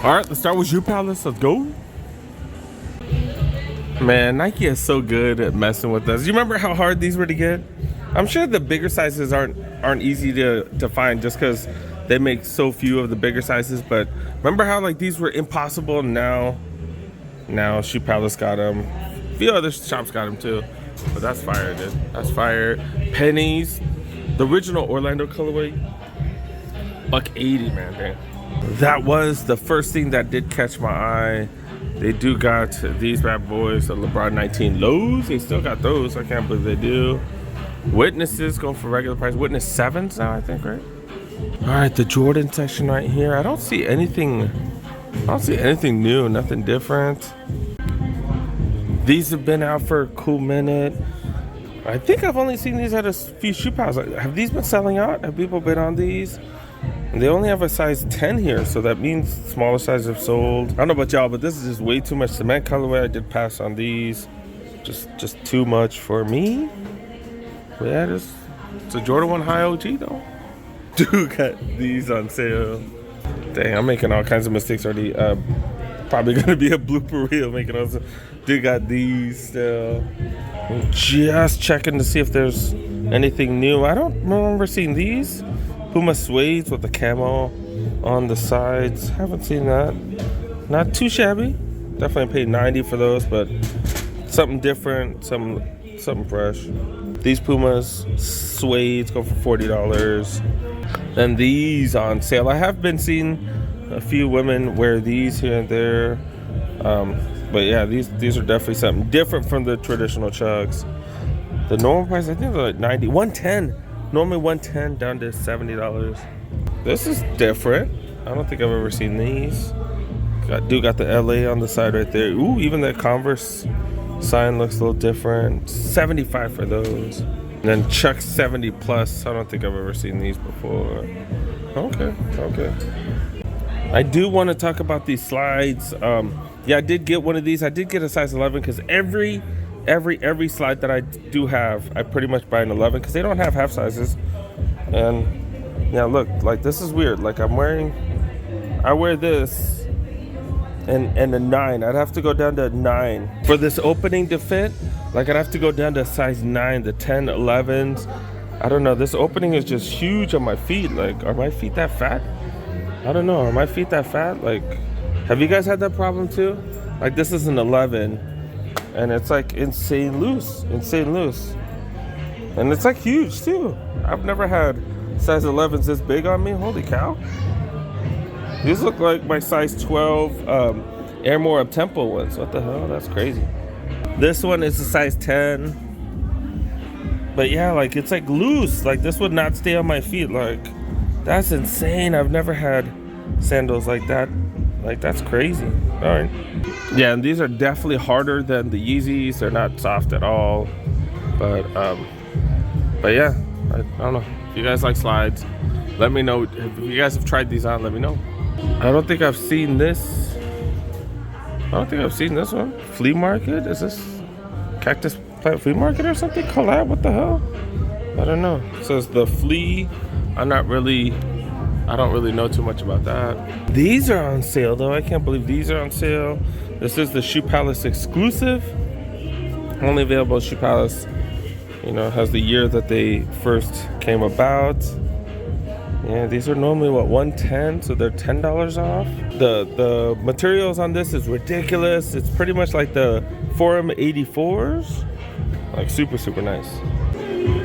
All right, let's start with Shoe Palace. Let's go. Man, Nike is so good at messing with us. You remember how hard these were to get? I'm sure the bigger sizes aren't easy to find just because they make so few of the bigger sizes. But remember how like these were impossible? Now Shoe Palace got them. A few other shops got them too. But that's fire, dude. That's fire. Pennies, the original Orlando colorway, $180, man. Dang. That was the first thing that did catch my eye. They do got these bad boys, the LeBron 19 lows. They still got those. I can't believe they do. Witnesses going for regular price. Witness 7s now, I think, right? All right, the Jordan section right here. I don't see anything new, nothing different. These have been out for a cool minute. I think I've only seen these at a few shoe piles. Have these been selling out? Have people been on these? And they only have a size 10 here, so that means smaller sizes have sold. I don't know about y'all, but this is just way too much cement colorway. I did pass on these. Just too much for me. But yeah, it's a Jordan 1 High OG though. Dude got these on sale. Dang, I'm making all kinds of mistakes already. Probably gonna be a blooper reel making all. Dude got these still. I'm just checking to see if there's anything new. I don't remember seeing these. Puma suedes with the camo on the sides. Haven't seen that. Not too shabby. Definitely paid $90 for those, but something different, something fresh. These Pumas suedes go for $40. Then these on sale. I have been seeing a few women wear these here and there. But yeah, these are definitely something different from the traditional chugs. The normal price, I think they're like $90, $110. Normally $110 down to $70. This is different. I don't think I've ever seen these. Got the LA on the side right there. Ooh, even that Converse sign looks a little different. $75 for those. And then Chuck 70 plus. I don't think I've ever seen these before. Okay. I do want to talk about these slides. Yeah, I did get one of these. I did get a size 11 because every slide that I do have, I pretty much buy an 11 because they don't have half sizes. And yeah, look, like this is weird. Like I wear this and a 9. I'd have to go down to a 9 for this opening to fit. Like I'd have to go down to a size 9, the 10, 11s. I don't know. This opening is just huge on my feet. Like, are my feet that fat? I don't know. Are my feet that fat? Like, have you guys had that problem too? Like this is an 11 and it's like insane loose. And it's like huge too. I've never had size 11s this big on me. Holy cow. These look like my size 12 Air More Up-Tempo ones. What the hell? That's crazy. This one is a size 10. But yeah, like it's like loose. Like this would not stay on my feet. Like that's insane. I've never had sandals like that. Like that's crazy. All right. Yeah, and these are definitely harder than the Yeezys. They're not soft at all. But yeah, I don't know. If you guys like slides, let me know. If you guys have tried these on, let me know. I don't think I've seen this. One. Flea market? Is this Cactus Plant Flea Market or something? Collab? What the hell? I don't know. It says the flea. I don't really know too much about that. These are on sale though. I can't believe these are on sale. This is the Shoe Palace exclusive. Only available at Shoe Palace. You know, has the year that they first came about. Yeah, these are normally what, $110, so they're $10 off. The materials on this is ridiculous. It's pretty much like the Forum 84s. Like super nice.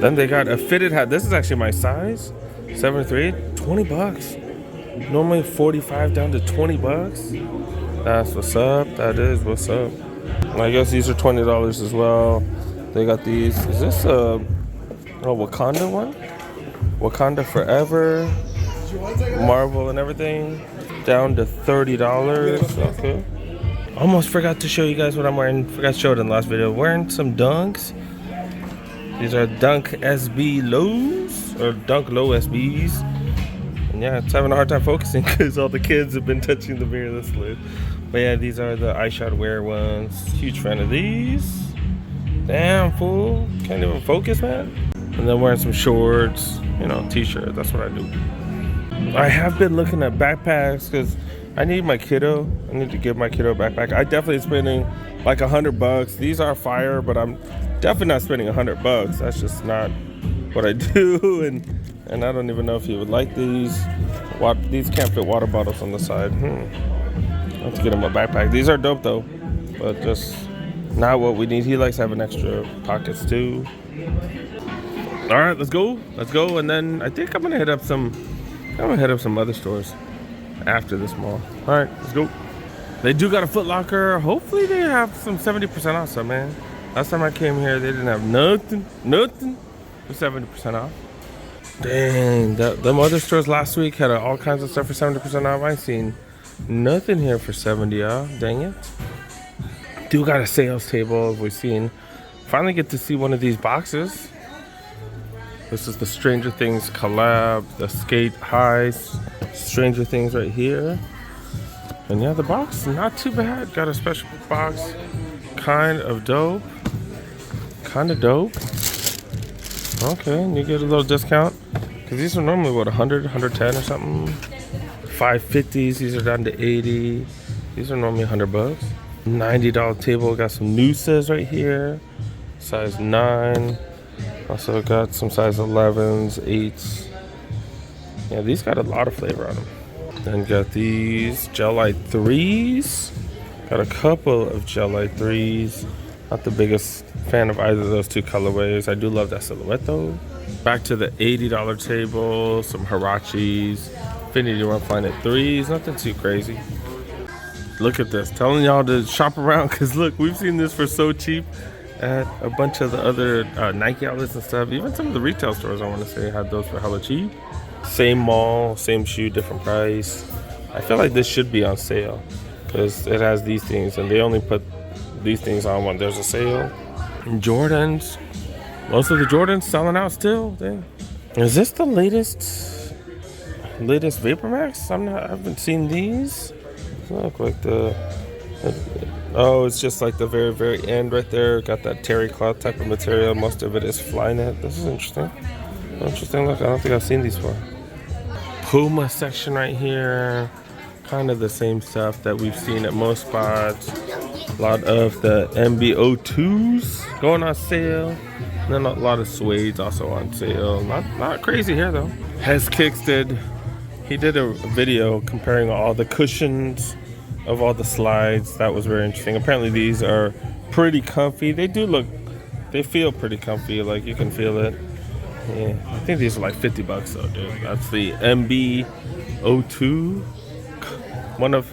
Then they got a fitted hat. This is actually my size. 7'3", $20. Normally 45 down to $20. That's what's up. That is what's up. I guess these are $20 as well. They got these. Is this a Wakanda one? Wakanda Forever, Marvel and everything. Down to $30. Okay. Almost forgot to show you guys what I'm wearing. Forgot to show it in the last video. Wearing some Dunks. These are Dunk SB lows or Dunk low SBs. And yeah, it's having a hard time focusing because all the kids have been touching the mirror this late. But yeah, these are the iShot Wear ones. Huge fan of these. Damn, fool. Can't even focus, man. And then wearing some shorts, you know, t-shirt. That's what I do. I have been looking at backpacks because I need my kiddo. I need to give my kiddo a backpack. I definitely spending like $100. These are fire, but I'm definitely not spending $100. That's just not what I do. And I don't even know if he would like these. These can't fit water bottles on the side. Let's get him a backpack. These are dope though, but just not what we need. He likes having extra pockets too. All right, let's go. Let's go. And then I think I'm gonna hit up some other stores after this mall. All right, let's go. They do got a Footlocker. Hopefully they have some 70% off stuff, man. Last time I came here, they didn't have nothing for 70% off. Dang, them other stores last week had all kinds of stuff for 70% off. I ain't seen nothing here for 70 off. Dang it. Do got a sales table. We've seen. Finally get to see one of these boxes. This is the Stranger Things collab, the Skate Highs, Stranger Things right here. And yeah, the box, not too bad. Got a special box, kind of dope. Okay, and you get a little discount. Because these are normally, what, 100, 110 or something? 550s, these are down to 80. These are normally $100. $90 table, got some nooses right here. Size 9. Also got some size 11s, 8s. Yeah, these got a lot of flavor on them. Then got these Gel Light 3s. Got a couple of Gel Light 3s. Not the biggest fan of either of those two colorways. I do love that silhouette though. Back to the $80 table, some Hirachis, Infinity Run Planet 3s, nothing too crazy. Look at this, telling y'all to shop around because look, we've seen this for so cheap at a bunch of the other Nike outlets and stuff. Even some of the retail stores, I want to say, had those for hella cheap. Same mall, same shoe, different price. I feel like this should be on sale because it has these things and they only put these things on when there's a sale. And Jordans, most of the Jordans selling out still. Dang. Is this the latest Vapor Max? I haven't seen these. Look like oh, it's just like the very, very end right there. Got that terry cloth type of material. Most of it is Flyknit. This is interesting. Look, I don't think I've seen these before. Puma section right here. Kind of the same stuff that we've seen at most spots. A lot of the MB02s going on sale. And then a lot of suedes also on sale. Not crazy here though. Hez Kicks he did a video comparing all the cushions of all the slides. That was very interesting. Apparently these are pretty comfy. They feel pretty comfy. Like you can feel it. Yeah, I think these are like $50 though, dude. That's the MB02. One of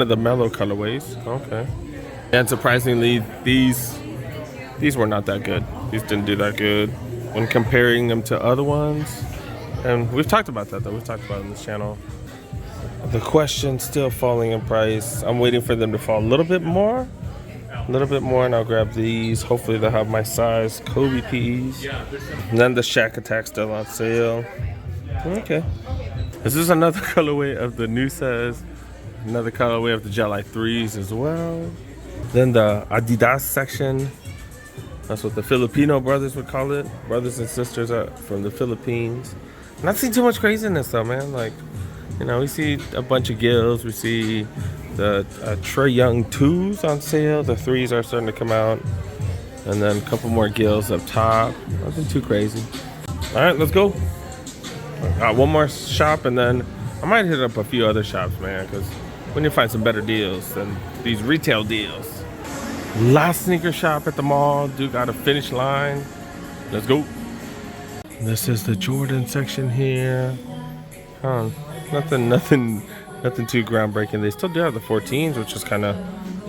the mellow colorways. Okay. And surprisingly, these were not that good. These didn't do that good when comparing them to other ones. And we've talked about that though. We've talked about it on this channel. The Question's still falling in price. I'm waiting for them to fall a little bit more, and I'll grab these. Hopefully they'll have my size Kobe P's. And then the Shack Attack still on sale. Okay. This is another colorway of the new size. Another colorway of the Gel Light 3s as well. Then the Adidas section. That's what the Filipino brothers would call it. Brothers and sisters are from the Philippines. Not seeing too much craziness though, man. Like, you know, we see a bunch of gills. We see the Trey Young 2s on sale. The 3s are starting to come out. And then a couple more gills up top. Nothing too crazy. All right, let's go. Got one more shop and then I might hit up a few other shops, man, because we need to find some better deals than these retail deals. Last sneaker shop at the mall. Dude got a finish line. Let's go. This is the Jordan section here. Nothing too groundbreaking. They still do have the 14s, which is kind of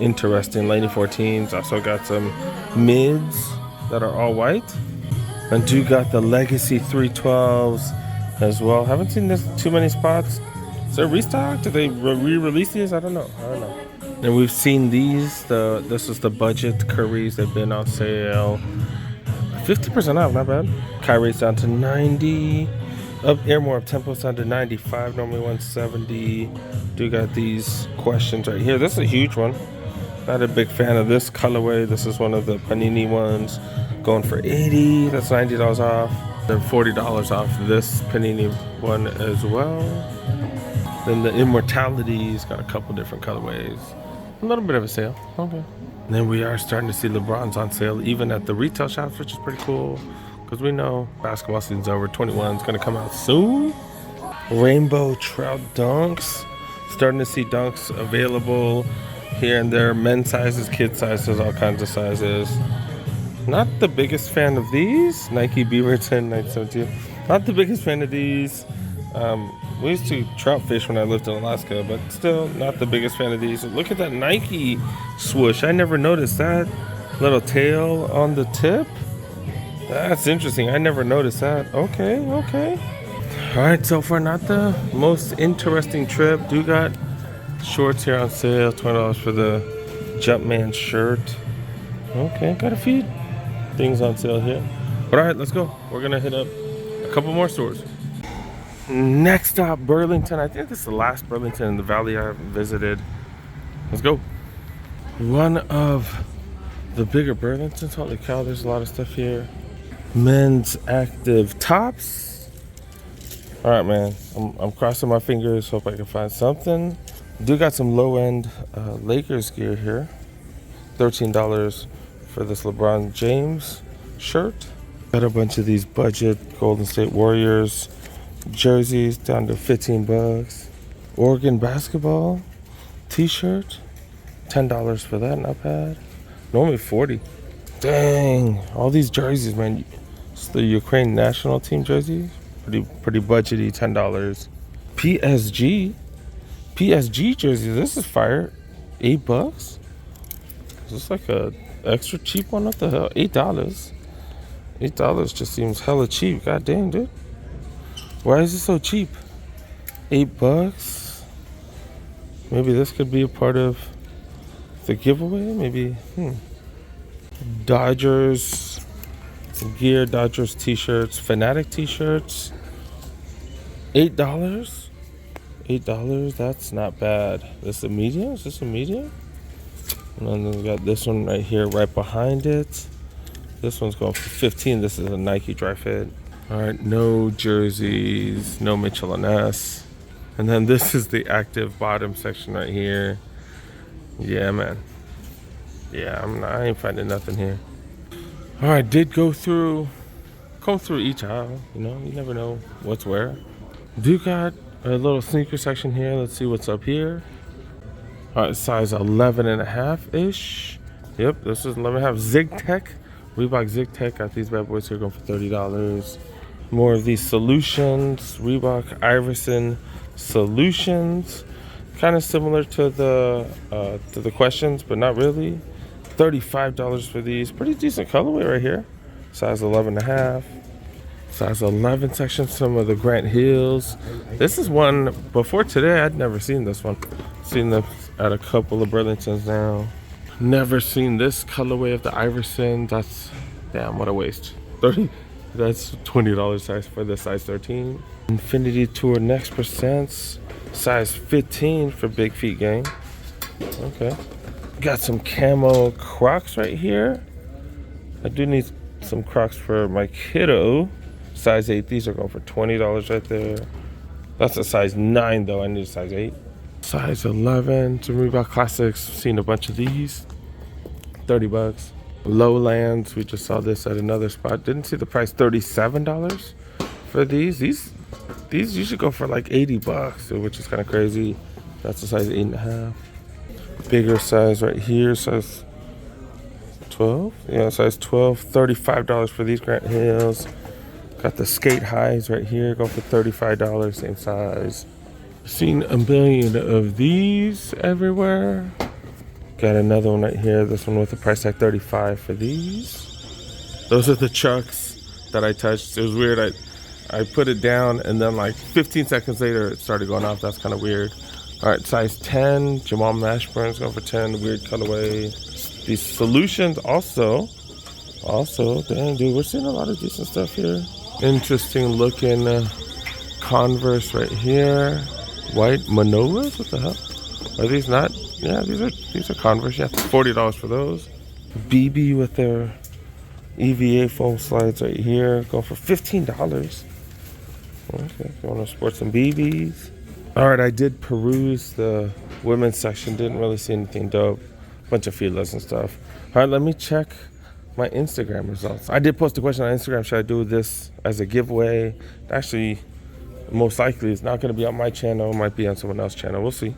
interesting. Laney 14s. Also got some mids that are all white. And do got the Legacy 312s as well. Haven't seen this too many spots. Is there restock? Did they re-release these? I don't know. And we've seen these. This is the budget Currys. They've been on sale. 50% off, not bad. Kyrie's down to 90. Airmore up 10% down to 95. Normally 170. Do got these Questions right here. This is a huge one. Not a big fan of this colorway. This is one of the Panini ones. Going for 80. That's $90 off. Then $40 off this Panini one as well. Then the Immortality's got a couple different colorways. A little bit of a sale. Okay. And then we are starting to see LeBrons on sale, even at the retail shops, which is pretty cool. Because we know basketball season's over. 21 is going to come out soon. Rainbow Trout Dunks. Starting to see dunks available here and there. Men's sizes, kid sizes, all kinds of sizes. Not the biggest fan of these. Nike Beaverton 972. Not the biggest fan of these. We used to trout fish when I lived in Alaska, but still not the biggest fan of these. Look at that Nike swoosh. I never noticed that. Little tail on the tip. That's interesting. I never noticed that. Okay. All right, so far not the most interesting trip. Do got shorts here on sale. $20 for the Jumpman shirt. Okay, got a few things on sale here. But all right, let's go. We're going to hit up a couple more stores. Next stop, Burlington. I think this is the last Burlington in the valley I haven't visited. Let's go. One of the bigger Burlingtons. Holy cow, there's a lot of stuff here. Men's active tops. All right, man. I'm crossing my fingers. Hope I can find something. Do got some low-end Lakers gear here. $13 for this LeBron James shirt. Got a bunch of these budget Golden State Warriors jerseys down to $15. Oregon basketball t-shirt, $10 for that, not bad. Normally $40. Dang, all these jerseys, man. It's the Ukraine national team jerseys. Pretty budgety, $10. PSG jersey. This is fire. $8. Is this like a extra cheap one? What the hell? $8. $8 just seems hella cheap. God dang, dude. Why is it so cheap? $8. Maybe this could be a part of the giveaway. Maybe. Dodgers gear. Dodgers t-shirts. Fanatic t-shirts. $8. $8. That's not bad. This is a medium. Is this a medium? And then we got this one right here, right behind it. This one's going for $15. This is a Nike dry fit. All right, no jerseys, no Mitchell & Ness. And then this is the active bottom section right here. Yeah, man. Yeah, I ain't finding nothing here. All right, did go through each aisle. You know, you never know what's where. Do got a little sneaker section here. Let's see what's up here. All right, size 11.5-ish. Yep, this is 11.5. Zig Tech. Reebok Zig Tech. Got these bad boys here going for $30. More of these solutions. Reebok Iverson solutions. Kind of similar to the questions, but not really. $35 for these. Pretty decent colorway right here. Size 11.5. Size 11 section. Some of the Grant Hills. This is one, before today, I'd never seen this one. Seen this at a couple of Burlingtons now. Never seen this colorway of the Iverson. That's, damn, what a waste. That's $20 size for the size 13. Infinity Tour Next Percents. Size 15 for Big Feet Gang. Okay. Got some camo Crocs right here. I do need some Crocs for my kiddo. Size 8. These are going for $20 right there. That's a size 9 though. I need a size 8. Size 11. Some Reebok Classics. Seen a bunch of these. $30. Lowlands. We just saw this at another spot. Didn't see the price. $37 for these. These usually go for like $80, which is kind of crazy. That's a size 8.5. Bigger size right here. Size 12. Yeah, size 12. $35 for these Grant Hills. Got the skate highs right here. Go for $35. Same size. Seen a million of these everywhere. Got another one right here. This one with the price tag $35 for these. Those are the Chucks that I touched. It was weird. I put it down and then like 15 seconds later it started going off. That's kind of weird. All right, size 10. Jamal Mashburn's going for 10. Weird colorway. These solutions also. Dang, dude, we're seeing a lot of decent stuff here. Interesting looking Converse right here. White Manolas? What the hell? Are these not? Yeah, these are Converse. Yeah, $40 for those. BB with their EVA foam slides right here. Going for $15. Okay, if you want to sport some BBs. All right, I did peruse the women's section. Didn't really see anything dope. Bunch of feelers and stuff. All right, let me check my Instagram results. I did post a question on Instagram. Should I do this as a giveaway? Actually, most likely it's not going to be on my channel. It might be on someone else's channel. We'll see.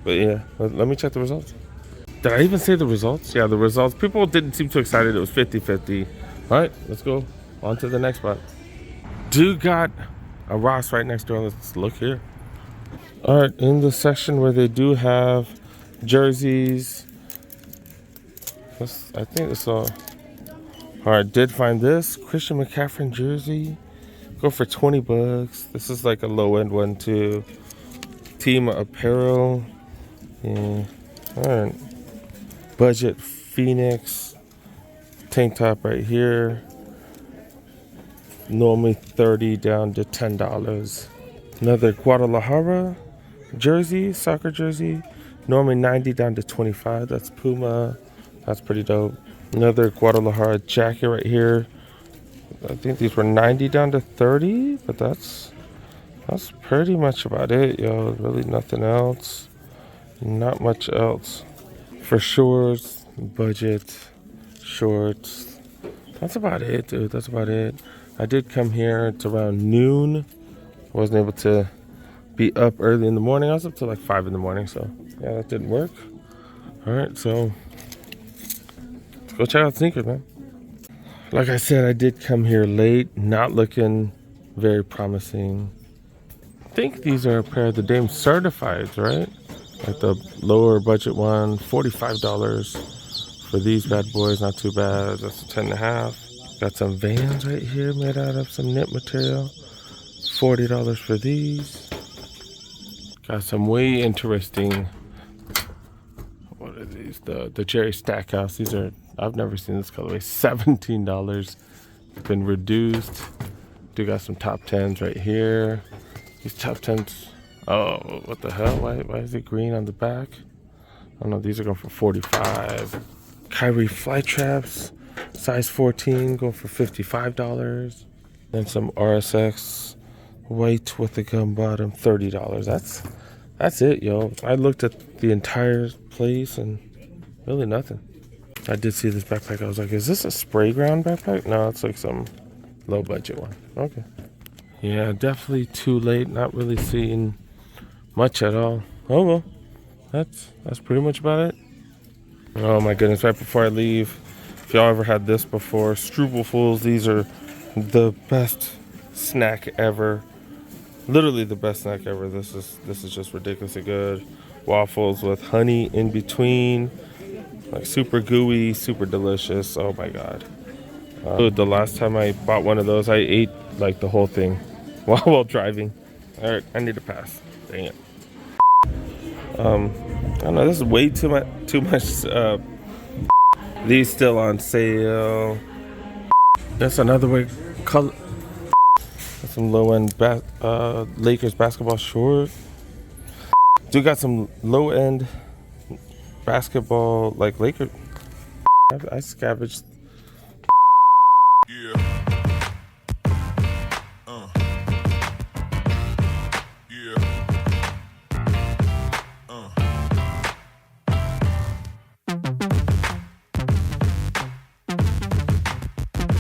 But yeah, let me check the results. Did I even say the results? Yeah, the results. People didn't seem too excited. It was 50-50. All right, let's go on to the next spot. Dude got a Ross right next door. Let's look here. All right, in the section where they do have jerseys. I think it's all. All right, did find this Christian McCaffrey jersey. Go for 20 bucks. This is like a low end one too. Team Apparel. Yeah. All right. Budget Phoenix tank top right here. Normally $30 down to $10. Another Guadalajara jersey, soccer jersey. Normally $90 down to $25. That's Puma. That's pretty dope. Another Guadalajara jacket right here. I think these were $90 down to $30, but that's pretty much about it, yo. Really nothing else. Not much else. For shorts, budget, shorts. That's about it, dude. That's about it. I did come here. It's around noon. Wasn't able to be up early in the morning. I was up till like 5 in the morning, so yeah, that didn't work. All right, so let's go check out sneakers, man. Like I said, I did come here late, not looking very promising. I think these are a pair of the Dame Certifieds, right? Like the lower budget one, $45 for these bad boys, not too bad. That's a 10.5. Got some Vans right here made out of some knit material. $40 for these. Got some way interesting, what are these? The Jerry Stackhouse. These are, I've never seen this colorway. $17. It's been reduced. Do got some top 10s right here. These top 10s. Oh, what the hell? Why is it green on the back? I don't know. These are going for $45. Kyrie Flight Traps, size 14, going for $55. Then some RSX white with the gum bottom, $30. That's it, yo. I looked at the entire place and really nothing. I did see this backpack. I was like, is this a spray ground backpack? No, it's like some low budget one. Okay. Yeah, definitely too late. Not really seeing much at all. Oh well, that's pretty much about it. Oh my goodness! Right before I leave, if y'all ever had this before, Struvelfuls. These are the best snack ever. Literally the best snack ever. This is just ridiculously good. Waffles with honey in between, like super gooey, super delicious. Oh my god! The last time I bought one of those, I ate like the whole thing while driving. All right, I need to pass. Dang it. I don't know. This is way too much. These still on sale. That's another way. Color. Some low end Lakers basketball short. Dude got some low end basketball like Lakers. I scavenged